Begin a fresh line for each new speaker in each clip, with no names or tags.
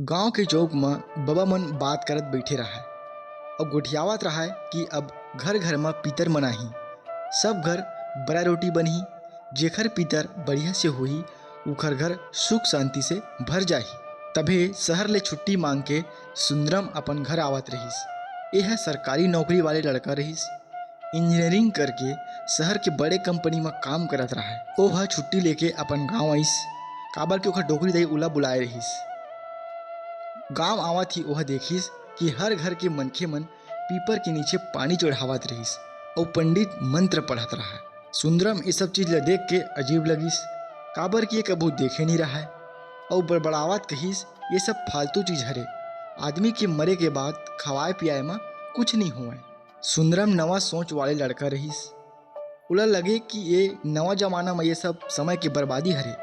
गांव के चौक में बबा मन बात करत बैठे रहा और गोठियावत रहा कि अब घर घर में पीतर मनाही। सब घर बड़ा रोटी बनही, जेखर पीतर बढ़िया से होही उखर घर सुख शांति से भर जाही। तभे शहर ले छुट्टी मांग के सुंदरम अपन घर आवत रहीस। यह सरकारी नौकरी वाले लड़का रहीस। इंजीनियरिंग करके शहर के बड़े कंपनी में काम करत रहा। ओह छुट्टी लेके अपन गाँव आइस, काबर के ओखर डोकरी दई उला बुलाए रहीस। गांव आवत ही ओह देखिस कि हर घर के मनखे मन पीपर के नीचे पानी चढ़ावत रहीस और पंडित मंत्र पढ़त रहा। सुंदरम ये सब चीज ला देख के अजीब लगिस, काबर कि ये कबू देखे नहीं रहा और बड़बड़ावत कहिस ये सब फालतू चीज हरे, आदमी के मरे के बाद खवाए पियाए में कुछ नहीं हुआ। सुंदरम नवा सोच वाले लड़का रहीस। उला लगे कि ये नवा जमाना में ये सब समय की बर्बादी हरे,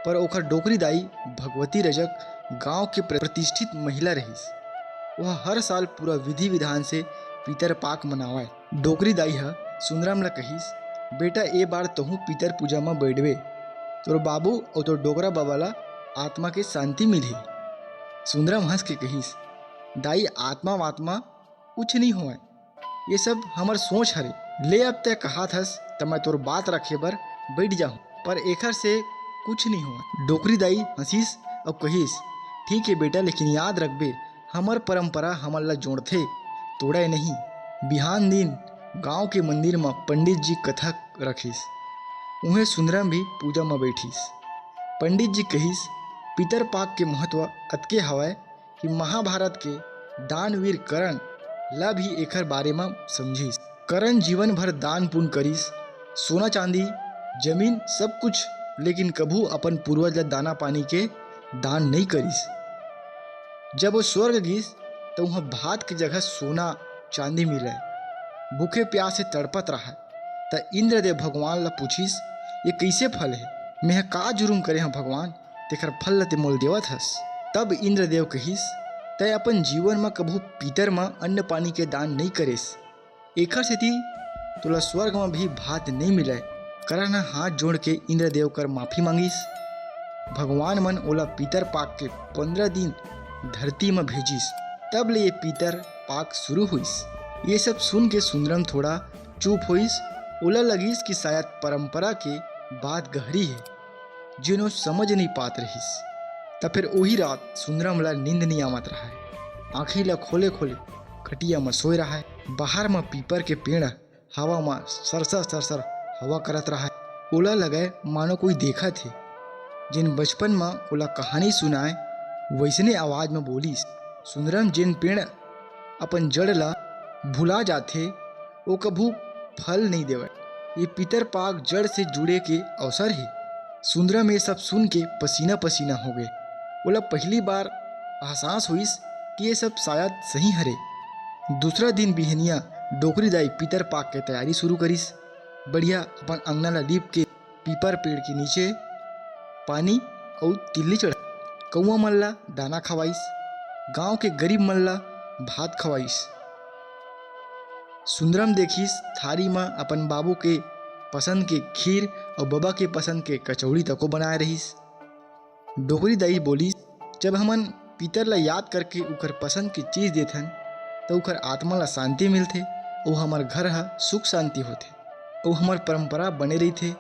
पर ओखर डोकरी दाई भगवती रजक गांव के प्रतिष्ठित महिला रहीस। वह हर साल पूरा विधि विधान से पीतर पाक मनावाए। डोकरी दाई हा सुंदरम ला कहिस, बेटा ए बार तहु पीतर पूजा में बैठबे, तोर बाबू और तोर डोकरा बाबा ला आत्मा के शांति मिली। सुंदरम हंस के कहिस, दाई आत्मा वात्मा कुछ नहीं हुआ, ये सब हमर सोच हरे। ले अब तय कहा थस त मैं तोर बात रखे बर बैठ जाऊँ, पर एखर से कुछ नहीं हुआ। डोकरी दाई हंसीस और कहिस, ठीक है बेटा, लेकिन याद रखबे हमर परंपरा हमन ला जोड़थे, तोड़े नहीं। बिहान दिन गांव के मंदिर में पंडित जी कथा रखिस, उन्हें सुंदरम भी पूजा में बैठिस। पंडित जी कहिस, पितर पाक के महत्व अतके हवय कि महाभारत के दानवीर करण ला भी एकर बारे में समझिस। करण जीवन भर दान पुण्य करिस, सोना चांदी जमीन सब कुछ, लेकिन कभू अपन पूर्वज ला दाना पानी के दान नहीं करिस। जब वो स्वर्ग गिस तो वहाँ भात की जगह सोना चांदी मिले। भूखे प्यास से तड़पत रहा त इंद्रदेव भगवान ला पूछिस, ये कैसे फल है, मैं का जुर्म करे हाँ भगवान, तेकर फल ते मोल देवत हस। तब इंद्रदेव कहिस, तय अपन जीवन में कभू पीतर में अन्न पानी के दान नहीं करेस, एकर सेती तोला स्वर्ग में भी भात नहीं मिले। करण हाथ जोड़ के इंद्रदेव कर माफी मांगिस। भगवान मन ओला पीतर पाक के 15 दिन धरती में भेजिस, तब ले ये पीतर पाक शुरू हुईस। ये सब सुन के सुंदरम थोड़ा चुप होइस। ओला लगिस कि शायद परंपरा के बात गहरी है, जिन्हों समझ नहीं पात रहीस। तब फिर वही रात सुंदरम ला नींद नहीं आवत रहा। आँखी ला खोले खोले खटिया में सोए रहा। बाहर में पीपर के पेड़ हवा में सरसर सरसर हवा करत रहा। ओला लगे मानो कोई देखा थे। जिन बचपन में ओला कहानी सुनाए वैसने आवाज में बोलिस। सुंदरम जिन पेड़ अपन जड़ ला भुला जाते वो कभू फल नहीं देवे, ये पितर पाक जड़ से जुड़े के अवसर ही। सुंदरम ये सब सुन के पसीना पसीना हो गए। ओला पहली बार एहसास हुईस कि ये सब शायद सही हरे। दूसरा दिन बिहनिया डोकरी दाई पितर पाक के तैयारी शुरू करिस। बढ़िया अपन अंगना ला लीप के पीपर पेड़ के नीचे पानी और तिल्ली चढ़ा, कौआ मन ला दाना खवाइस, गांव के गरीब मन ला भात खवाइस। सुंदरम देखिस थारी में अपन बाबू के पसंद के खीर और बाबा के पसंद के कचौड़ी तको बनाए रहीस। डोकरी दाई बोली, जब हमन पीतर ला याद करके उकर पसंद की चीज देथन तो उकर आत्मा ला शांति मिलथे और हमार घर हा सुख शांति होथे और हमार परंपरा बने रही थे।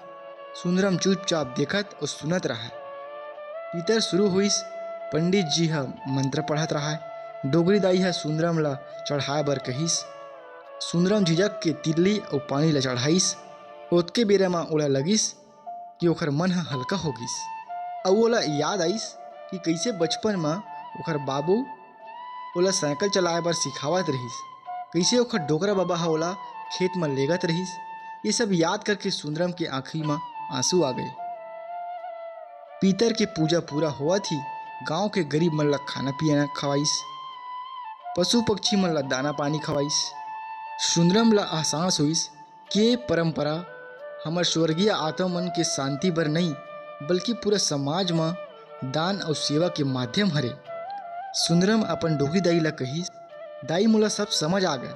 सुंदरम चुपचाप देखत और सुनत रहा। पीतर शुरू हुईस, पंडित जी हा मंत्र पढ़त रहा। डोगरी दाई हा सुंदरम ला चढ़ाए बर कहिस। सुंदरम झिझक के तिल्ली और पानी ला चढ़ाइस। ओतके बेरा में ओला लगिस कि ओखर मन हा हल्का हो गिस और ओला याद आइस कि कैसे बचपन में ओखर बाबू ओला साइकिल चलाए बर सिखावत रहीस, कैसे ओखर डोकरा बाबा हा ओला खेत में लेगत रहीस। ये सब याद करके सुंदरम के आँखी में आंसू आ गए। पीतर के पूजा पूरा हुआ थी। गांव के गरीब मन ला खाना पियाना खवाइस, पशु पक्षी मन ला दाना पानी खवाइस। सुंदरम ला एहसास हुईस कि ये परंपरा हमर स्वर्गीय आत्मा मन के शांति बर नहीं, बल्कि पूरा समाज में दान और सेवा के माध्यम हरे। सुंदरम अपन डोकरी दाई ला कहिस, दाई मोला सब समझ आ गए,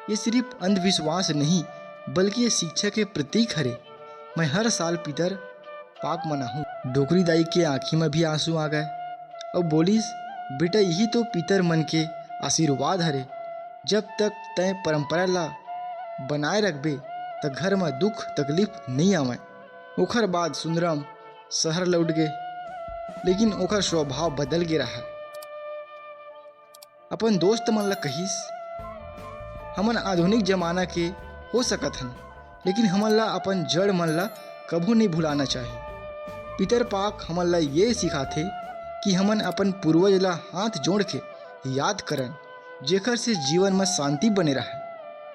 ये सिर्फ अंधविश्वास नहीं बल्कि ये शिक्षा के प्रतीक हरे। मैं हर साल पीतर पाक मनाहूँ। डोकरी दाई के आँखी में भी आंसू आ गए और बोलिस, बेटा यही तो पितर मन के आशीर्वाद हरे। जब तक तय परंपरा ला बनाए रखबे त घर में दुख तकलीफ नहीं आवे। ओखर बाद सुंदरम शहर लौट गए, लेकिन ओखर स्वभाव बदल गे रहा। अपन दोस्त मन ला कहिस, हमन आधुनिक जमाना के हो सकत हन, लेकिन हमन ला अपन जड़ मन ला कभू नहीं भुलाना चाहिए। पितर पाक हमन ला ये सिखाथे कि हमन अपन पूर्वज ला हाथ जोड़ के याद करन, जेकर से जीवन में शांति बने रहे।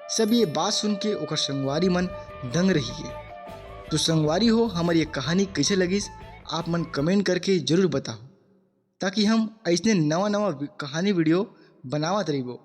सब ये बात सुन के ओकर संगवारी मन दंग रही है। तो संगवारी हो, हमारी ये कहानी कैसे लगिस आप मन कमेंट करके जरूर बताओ, ताकि हम ऐसने नवा नवा कहानी वीडियो बनावत रहिबो।